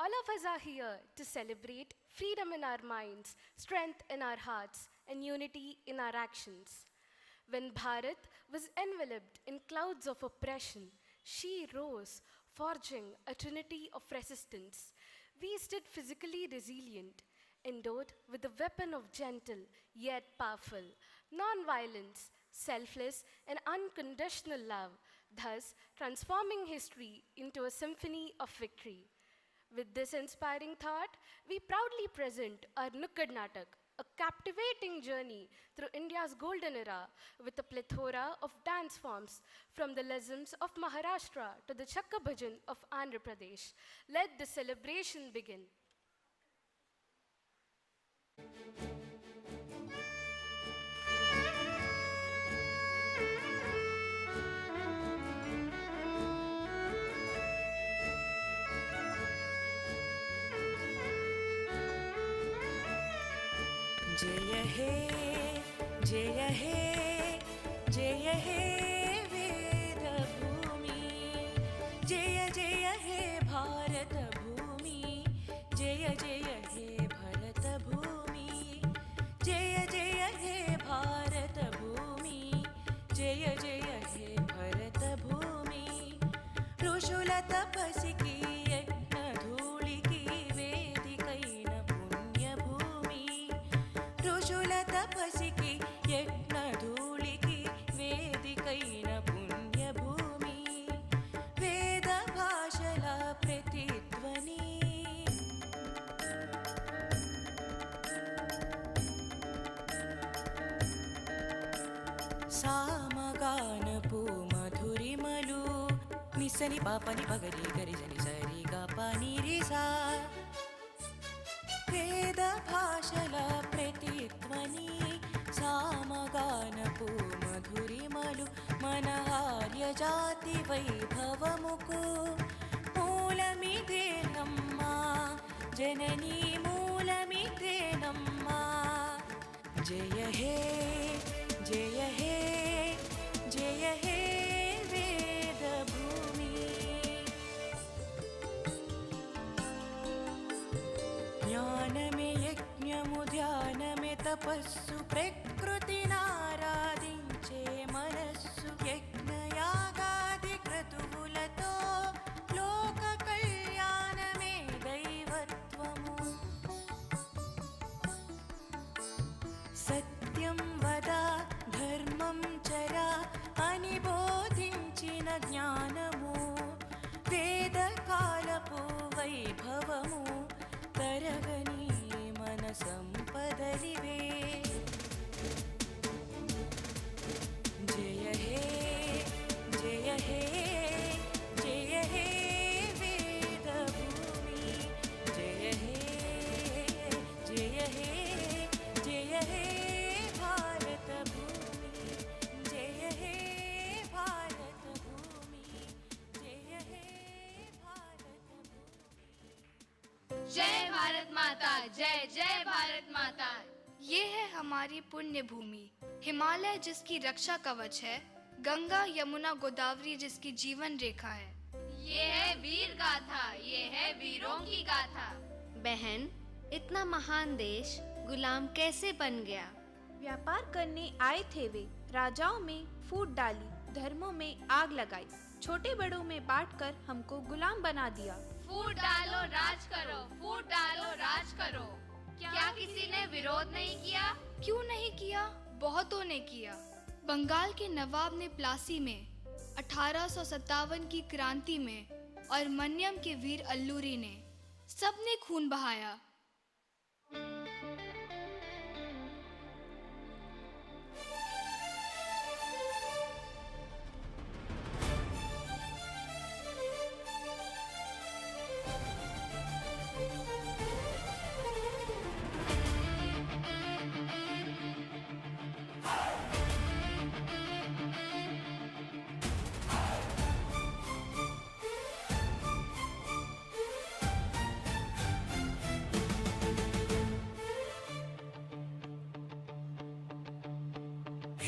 All of us are here to celebrate freedom in our minds, strength in our hearts, and unity in our actions. When Bharat was enveloped in clouds of oppression, she rose, forging a trinity of resistance. We stood physically resilient, endowed with the weapon of gentle yet powerful non-violence, selfless, and unconditional love, thus transforming history into a symphony of victory. With this inspiring thought, we proudly present our Nukkad Natak, a captivating journey through India's golden era with a plethora of dance forms from the lesms of Maharashtra to the Chakka Bhajan of Andhra Pradesh. Let the celebration begin. जय हे जय हे जय हे वेदभूमि जय जय हे भारत भूमि जय जय हे भरत भूमि जय जय हे भारत भूमि जय जय हे भरत भूमि ऋषुल तपसिकी यज्ञधूलिकी वेदिकैन पुण्यभूमि ऋषुल तपसिकी यज्ञधूलिकी वेदिकैन पुण्यभूमि वेदभाषल प्रतिध्वनि సామగానపు మధురిమలు నిసని పాపని పగరి గరిజని సరి గపని రిసా వేద భాషల ప్రతిధ్వని సామగానపు మధురిమలు మన ఆర్య జాతి వైభవముకు మూలమిదేనమ్మా జననీ మూలమిదేనమ్మా జయ హే जय हे जय हे वेदभूमि ज्ञानमे यज्ञमु ध्यानमे तपस्सु प्रकृतिनाराधिंचे मनस्सु यज्ञयागादि क्रतुవులతో लोक कल्याणमे दैवत्वमु सत्यं वद ధర్మం చరా అని బోధించిన జ్ఞానము వేదకాలపు వైభవము తరగని మన సంపదలివే జయ హే జయ హే జయ హే వేదభూమి జయ హే జయ హే జయ హే भारत भूमि जय हे भारत भूमि जय हे भारत भूमि जय भारत माता जय जय भारत माता। ये है हमारी पुण्य भूमि, हिमालय जिसकी रक्षा कवच है, गंगा यमुना गोदावरी जिसकी जीवन रेखा है। ये है वीर गाथा, ये है वीरों की गाथा। बहन, इतना महान देश गुलाम कैसे बन गया? व्यापार करने आए थे वे, राजाओं में फूट डाली, धर्मों में आग लगाई, छोटे बड़ों में बांटकर हमको गुलाम बना दिया। फूट डालो राज करो, फूट डालो राज करो। क्या किसी ने विरोध नहीं किया? क्यों नहीं किया? बहुतों ने किया। बंगाल के नवाब ने प्लासी में, 1857 की क्रांति में और मन्यम के वीर अल्लूरी ने, सबने खून बहाया।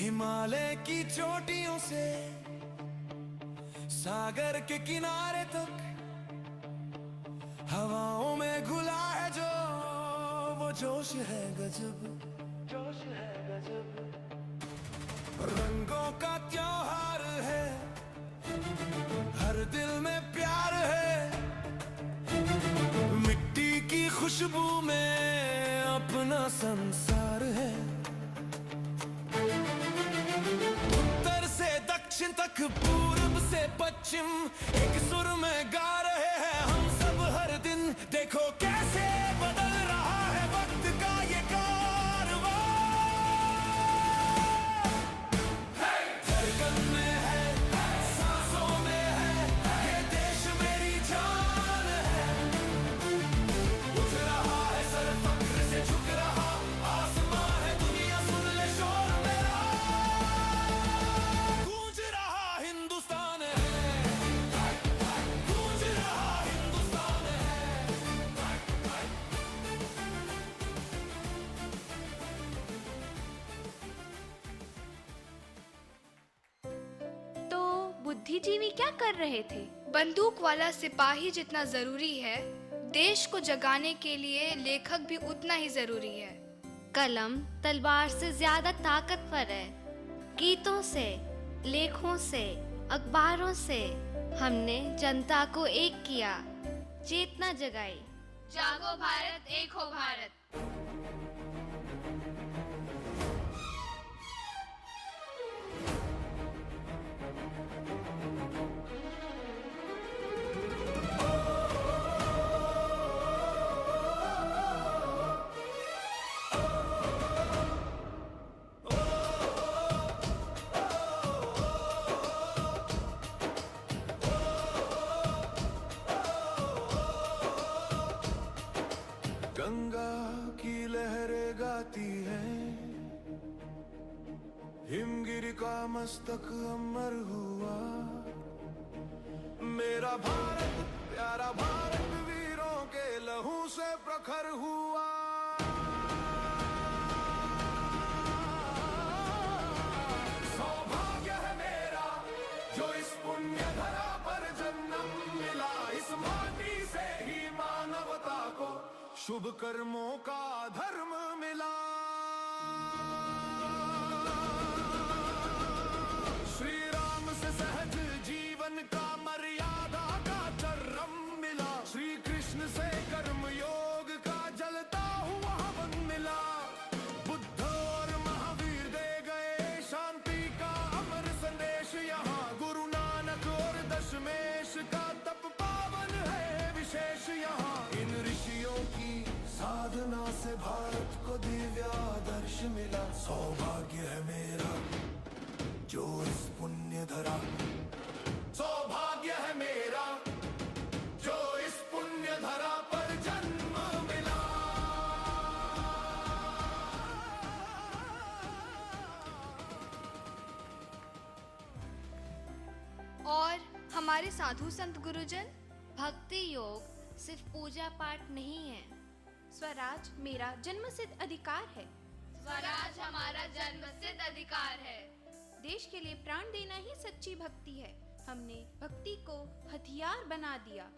हिमालय की चोटियों से सागर के किनारे तक हवाओं जोश है गजब, जोश है गजब। रंगों का त्योहार है, हर दिल में प्यार है। मिट्टी की खुशबू में अपना संसार है। उत्तर से दक्षिण तक, पूर्व से पश्चिम, एक सुर में गा रहे हैं हम सब हर दिन। देखो कैसे बदल रहा है वक्त का ये कारवां। धड़कन में है, सांसों में है, ये देश मेरी जान है। उठ रहा है सर फक्र से, झुक रहा आसमां है, दुनिया सुन ले शोर मेरा। गूंज रहा हिंदुस्तान है, गूंज रहा हिंदुस्तान है। तो बुद्धिजीवी क्या कर रहे थे? बंदूक वाला सिपाही जितना जरूरी है, देश को जगाने के लिए लेखक भी उतना ही जरूरी है। कलम तलवार से ज्यादा ताकतवर है। गीतों से, लेखों से, अखबारों से हमने जनता को एक किया, चेतना जगाई। जागो भारत, एक हो भारत। गंगा की लहरें गाती हैं, हिमगिरी का मस्तक अमर हुआ। मेरा भारत, प्यारा भारत, वीरों के लहू से प्रखर हुआ। सौभाग्य है मेरा जो इस पुण्य धरा पर जन्म मिला। इस माटी से ही मानवता को शुभ कर्मों का धर्म मिला। श्री राम से सहज जीवन का मर्यादा का चरम मिला। श्री कृष्ण से कर्म योग का जलता हुआ हवन मिला। बुद्ध और महावीर दे गए शांति का अमर संदेश यहाँ। गुरु नानक और दशमेश का तप पावन है विशेष यहाँ। इन ऋषियों की साधना से भारत को दिव्यादर्श मिला। सौभाग्य है मेरा जो इस पुण्य धरा, सौभाग्य है मेरा जो इस पुण्य धरा पर जन्म मिला। और हमारे साधु संत गुरुजन, भक्ति योग सिर्फ पूजा पाठ नहीं है। स्वराज मेरा जन्मसिद्ध अधिकार है। स्वराज हमारा जन्मसिद्ध अधिकार है। देश के लिए प्राण देना ही सच्ची भक्ति है। हमने भक्ति को हथियार बना दिया।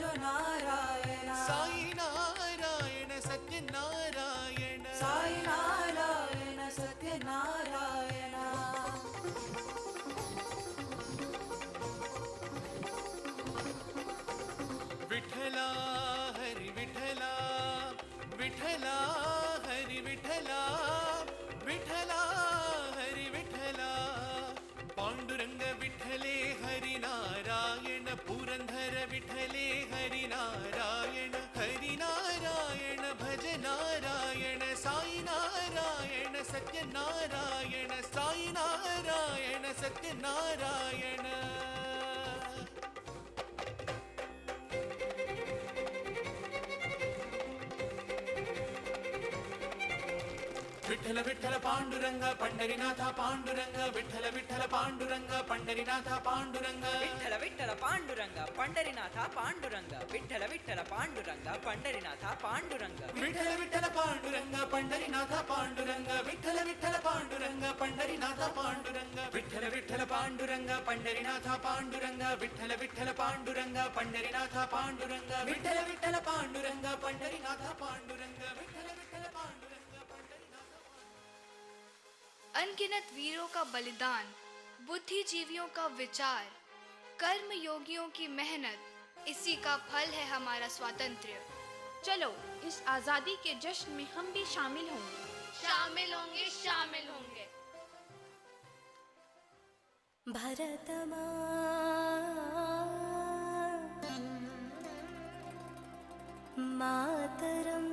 भजो नारायण साई नारायण सत्यनारायण साई नारायण सत्यनारायण विठला हरि विठला विठला हरि विठला विठला हरि विठला पांडुरंग विठले हरि नारायण पुरंदर विठले हरि नारायण भज नारायण साई नारायण सत्यनारायण साई नारायण सत्यनारायण विठ्ठल विठ्ठल पांडुरंग पंढरीनाथ पांडुरंग विठ्ठल विठ्ठल पांडुरंग पंढरीनाथ पांडुरंग विठ्ठल विठ्ठल पांडुरंग पंढरीनाथ पांडुरंग विठ्ठल विठ्ठल पांडुरंग पंढरीनाथ पांडुरंग विठ्ठल विठ्ठल पांडुरंग पंढरीनाथ पांडुरंग विठ्ठल विठ्ठल पांडुरंग पंढरीनाथ पांडुरंग विठ्ठल विठ्ठल पांडुरंग पंढरीनाथ पांडुरंग विठ्ठल विठ्ठल पांडुरंग पंढरीनाथ पांडुरंग विठ्ठल विठ्ठल पांडुरंग पंढरीनाथ पांडुरंग विठ्ठल विठ्ठल पांडुरंग अनगिनत वीरों का बलिदान, बुद्धिजीवियों का विचार, कर्म योगियों की मेहनत, इसी का फल है हमारा स्वातंत्र्य। चलो इस आजादी के जश्न में हम भी शामिल होंगे। शामिल होंगे, शामिल होंगे। भरत मातरम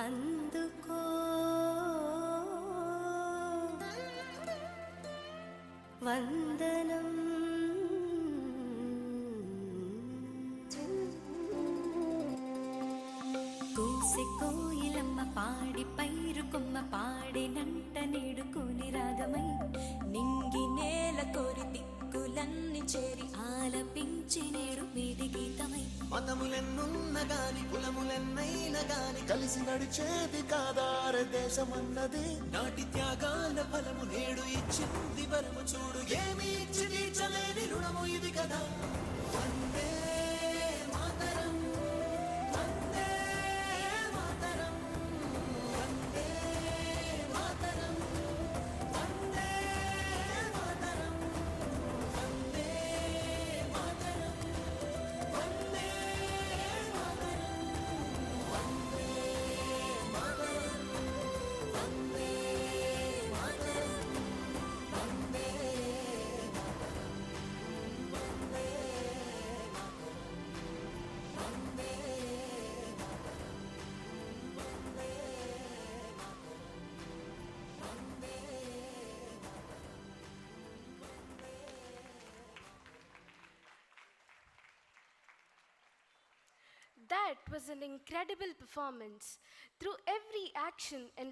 అందుకో వందనం కూసి కోయిలమ్మ పాడి పైరు కొమ్మ పాడినంట నేడుకుని రాగమై నింగి నేల కోరి దిక్కులన్నీ చేరి ఆలపించి నేడు వీడి గీతమై మతములెన్నున్న గాని కులములెన్నైన గాని కలిసి నడిచేది కాదార దేశమన్నది నాటి త్యాగాల ఫలము నేడు ఇచ్చింది వరము చూడు ఏమి ఇచ్చి తీర్చలేని రుణము ఇది కదా వందే మాతరం వందే మాతరం వందే మాతరం వందే మాతరం వందే మాతరం వందే మాతరం వందే మాతరం వందే మాతరం వందే That was an incredible performance. Through every action and